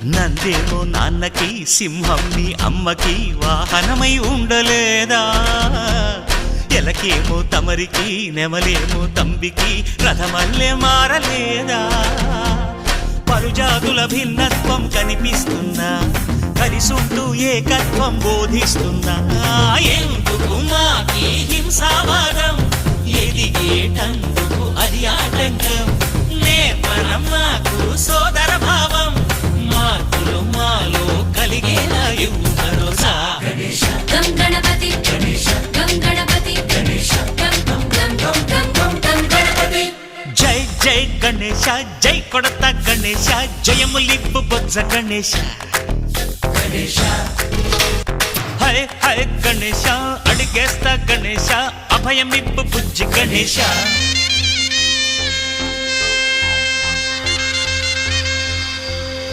నందేమో నాన్నకి సింహం నీ అమ్మకి వాహనమై ఉండలేదా ఎలకేమో తమరికి నెమలేమో తంబికి రథమల్లే మారలేదా పలుజాతుల భిన్నత్వం కనిపిస్తున్నా కలిసుంటూ ఏకత్వం బోధిస్తున్నా ఎందుకు మాకి హింసావాదం ఎదిగేటందుకు అది ఆటంకం నేర్పరం మాకు సోదర భావం మార్పులు మాలో కలిగేలా ఇవ్వు భరోసా గం గణపతి గం గణపతి గం గం గం గం గం గం గణపతి జై జై గణేశ జై కొడత గణేశ జయములిప్పు బొజ్జ గణేశ హై హై గణేశ అడిగేస్తా గణేశ అభయమిప్పు బుజ్జి గణేశ